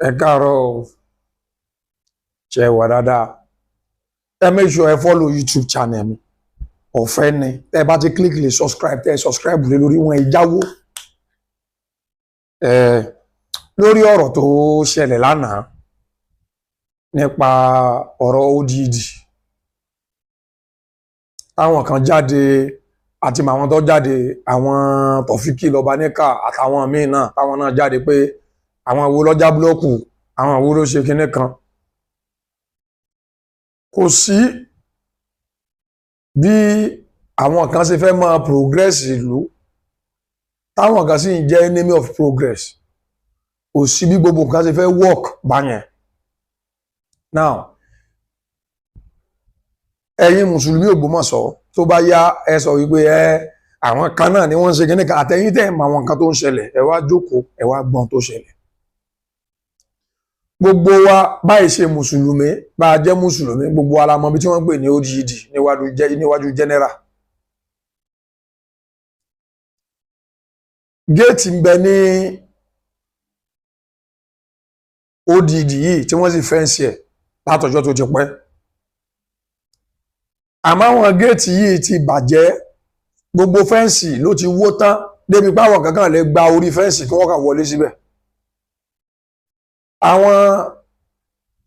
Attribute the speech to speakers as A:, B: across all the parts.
A: Ẹ káàárọ̀ o, ṣé wà dáadáa. Ẹ make sure ẹ follow YouTube channel mi. Ọ̀fẹ́ ni. Tẹ́ bá ti click lè subscribe, tẹ́ subscribe lé lórí wọn ìjáwó. Lórí ọ̀rọ̀ tó ṣẹlẹ̀ lánàá nípa ọ̀rọ̀ ODD. Àwọn kan jáde àti àwọn tó jáde, àwọn Tọ̀fíkì Lọ́baníkà àtàwọn míì náà táwọn náà jáde pé àwọn wo ló já búlọ́ọ̀kù, àwọn wo ló ṣe kinní kan. Kò sí bí àwọn kan ṣe fẹ́ máa progress ìlú táwọn kan sì ń jẹ́ enemy of progress. Kò sí bí gbogbo nǹkan ṣe fẹ́ work báyẹn. Now, ẹ̀yin mùsùlùmí Ògbómọ̀ṣọ́ tó bá yá ẹ sọ wípé àwọn kan náà ni wọ́n ń ṣe kinní kan, àtẹ̀yìn tẹ̀ mọ̀ àwọn nǹkan tó ń ṣẹlẹ̀, ẹ wá jókòó ẹ wá gbọ́n tó ṣẹlẹ̀. Gbogbo wa báyìí ṣe mùsùlùmí, bá a jẹ́ mùsùlùmí, gbogbo wa la mọ̀ bí tí wọ́n ń pè ní ODD níwájú general. Géètì ń bẹ ní ODD yìí tí wọ́n sì fẹ́ǹsì ẹ̀ látọjọ́ tó ti pẹ́. Àmọ́ àwọn géètì yìí ti bàjẹ́, gbogbo fẹ́ǹsì ló ti wó tán débi pé àwọn kankan lè gba orí fẹ́ǹsì kí wọ́n kàn wọlé síbẹ̀. Àwọn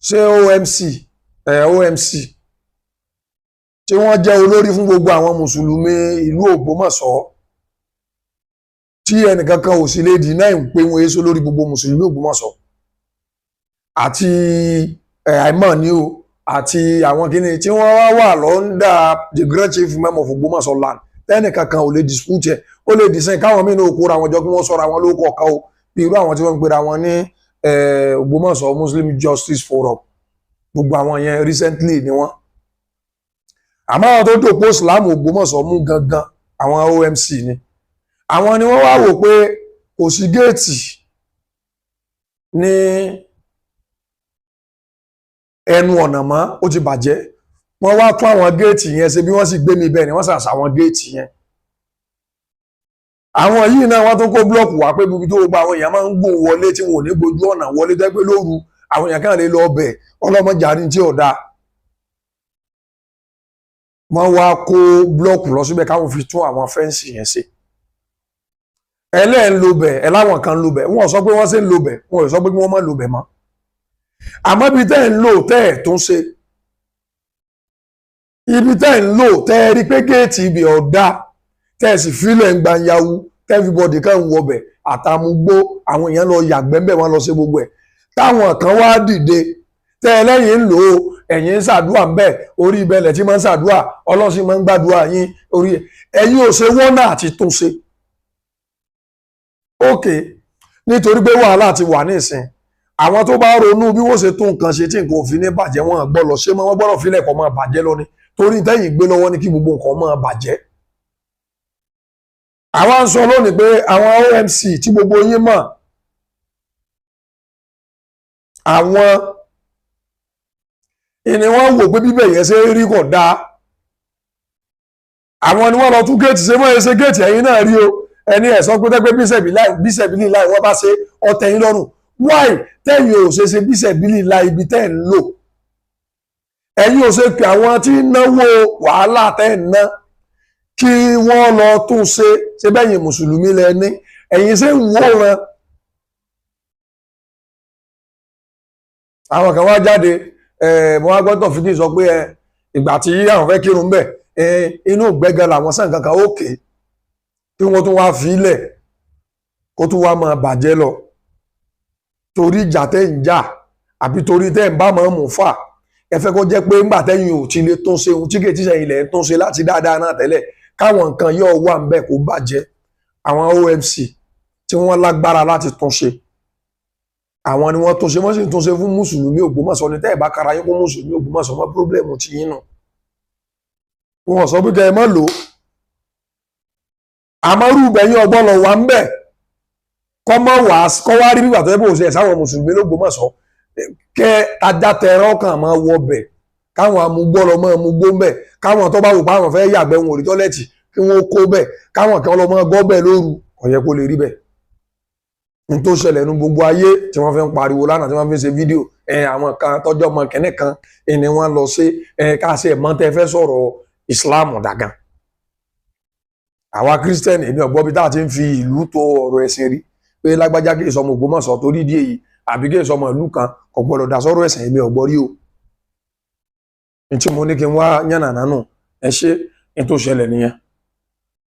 A: ṣé OMC tí wọ́n jẹ́ olórí fún gbogbo àwọn mùsùlùmí ìlú Ògbómọ̀ṣọ́ tí ẹnìkankan ò sì lè deny pé wọ́n èso lórí gbogbo mùsùlùmí Ògbómọ̀ṣọ́ àti àìmọ̀ ní o àti àwọn kìíní tí wọ́n wà lọ́ndà the Grand Chief Imam of Ògbómọ̀ṣọ́ land tẹ́nìkankan ò lè dispute ẹ̀, ó lè dìsẹ́yìn káwọn mí náà kóra wọn jọ kí wọ́n sọ̀rọ̀ àwọn lóko ọ̀ka o bí irú àwọn tí wọ́n ń pera wọn ní Ògbómọ̀ṣọ́ Muslim Justice Forum, gbogbo àwọn yẹn recently ni wọ́n. Àmọ́ àwọn tó dòpò Islam Ògbómọ̀ṣọ́ mú gangan àwọn OMC ni. Àwọn ni wọ́n wá wò pé kò sí géètì ní ẹnu ọ̀nà mọ́, ó ti bàjẹ́. Wọ́n wá tún àwọn géètì yẹn ṣe bí wọ́n sì gbé mi bẹ́ẹ̀ ni wọ́n ṣàṣà àwọn géètì yẹn. Àwọn yìí náà wọ́n tún kó búlọ́ọ̀kù wá pé ibi tó gba àwọn èèyàn máa ń gbóhùn wọlé tí wọn ò ní gbójú ọ̀nà wọlé dẹ́gbẹ́ lóru àwọn èèyàn kan lè lọ ọbẹ̀ ọlọ́mọjàrí tí ò dáa. Wọ́n wá kó búlọ́ọ̀kù lọ síbẹ̀ káwọn fi tún àwọn fẹ́ǹsì yẹn ṣe. Ẹlẹ́ẹ̀ ń lo bẹ̀ ẹ láwọn kan ń lo bẹ̀ wọ́n sọ pé wọ́n ṣe ń lo bẹ̀ wọ́n ò sọ pé wọ́n má lo bẹ̀ mọ́. Àmọ́ ibi tẹ́ ń lò tẹ́ ẹ̀ tún ṣe, ibi tẹ́ ń lò tẹ́ ẹ rí pé géètì ibi ọ̀dà tẹ́ ẹ sì fílẹ̀ ń gbanyawu tẹ́ everybody kan ń wọbẹ̀ àtàmúgbó àwọn èèyàn lọ yàgbẹ́ ńbẹ̀ wọ́n lọ ṣe gbogbo ẹ̀. Táwọn kan wá dìde tẹ́ ẹ lẹ́yìn ń lò ó ẹ̀yin ń ṣàdúrà ńbẹ̀ orí ibẹ̀lẹ̀ tí máa ń ṣàdúrà ọlọ́sìn máa ń gbàdúrà yín orí ẹ̀yin ò ṣe wọ́nà àti tún ṣe. Ókè nítorí pé wàhálà ti wà ní ìsìn àwọn tó bá ronú bí wọ́n ṣe tún nǹkan ṣe tí nǹkan òfin ní bàjẹ́ wọn gbọ́dọ̀ ṣe mọ́ wọ́n gbọ́dọ̀ fílẹ̀ kó máa bàjẹ́ lọ ni torí tẹ́yìn gbé lọ́wọ́ ní kí gbogbo nǹkan máa bàjẹ́. Àwọn ń sọ lónìí pé àwọn OMC tí gbogbo yín mọ̀ àwọn ni wọ́n wò pé bíbẹ̀ yẹn ṣe rí kò dáa. Àwọn ni wọ́n lọ tún géètì ṣe mọ́ ẹ ṣe géètì ẹ̀yin náà rí o ẹni ẹ̀ sọ pé tẹ́gbẹ́ bíṣẹ̀bìlì láì wọ́n bá ṣe ọ̀tẹ̀yìn lọ́rùn. Why tẹ́yìn ò ṣe ṣe bíṣẹ̀bìlì láì ibi tẹ́ ń lò? Ẹ̀yin ò ṣe pé àwọn tí náwó wàhálà tẹ́ ń ná kí wọ́n lọ tún ṣe bẹ́yìn mùsùlùmí lẹ ní ẹ̀yin ṣe ń wòran. Àwọn kan wá jáde mo wá gbọ́dọ̀ fìdí sọ pé ìgbà tí àwọn fẹ́ kírun bẹ̀ inú gbẹ́gẹ́ làwọn sàn kankan òkè tí wọ́n tún wá fi ilẹ̀ kó tún wá máa bàjẹ́ lọ torí ìjà tẹ́ ń jà àbí torí tẹ́ ń bá máa mú fà ẹ fẹ́ kó jẹ́ pé ńgbà tẹ́yìn ò ti lè tún ṣe ohun tí kò tí sẹ́yìn lẹ̀ ń tún ṣe láti dáadáa náà tẹ́lẹ̀ káwọn nǹkan yóò wà ń bẹ̀ kó bàjẹ́. Àwọn OMC tí wọ́n lágbára láti tún ṣe àwọn ni wọ́n tún ṣe wọ́n sì tún ṣe fún mùsùlùmí Ògbómọ̀ṣọ́ ní tẹ́ ẹ̀ bá kara yín fún mùsùlùmí Ògbómọ̀ṣọ́ mọ́ pírọ́blẹ̀mù ti yín nù. Wọ́n sọ pé kẹ́ ẹ má lò ó àmọ́ rúbẹ̀yìn ọgbọ́n lọ wà ń bẹ̀ kọ́ wá rí bíbà tó yẹ bó ṣe ẹ̀ sáwọn mùsùlùmí l'Ógbómọ̀ṣọ́ kẹ́ ajá tẹ̀rọ kan máa wọ bẹ̀ káwọn amúgbó lọ mọ́ amúgbó ń bẹ̀ káwọn tó bá wù páwọn fẹ́ yàgbẹ́ wọn ò rí tọ́lẹ́tì kí wọ́n kó bẹ̀ káwọn kan lọ mọ́ gọ́ bẹ̀ lóru kò yẹ kó lè rí bẹ̀. ní tó ṣẹlẹ̀ ní gbogbo ayé tí wọ́n fi ń pariwo lánàá tí wọ́n fi ń ṣe fídíò àwọn kan tọ́jọ́ ọmọ kẹ́nẹ́ kan ni wọ́n lọ sí káṣí ẹ̀mọ́ tẹ́ fẹ́ sọ̀rọ̀ Islam dàgàn. àwa Christian èmi ọ̀gbọ́n bí táà ti ń fi ìlú tó ọ̀rọ̀ ẹ̀sìn rí pé lágbájá kì í sọmọ Ògbómọ̀ṣọ́ torí díẹ̀ yìí àbí kì í sọmọ ìlú kan kò gbọdọ̀ dá sọ́rọ̀ ẹ̀sìn èmi ọ̀gbọ́n rí o. ní tí mo ní kí n wá yànnà nánú ẹ ṣe ní tó ṣẹlẹ̀ nìyẹn.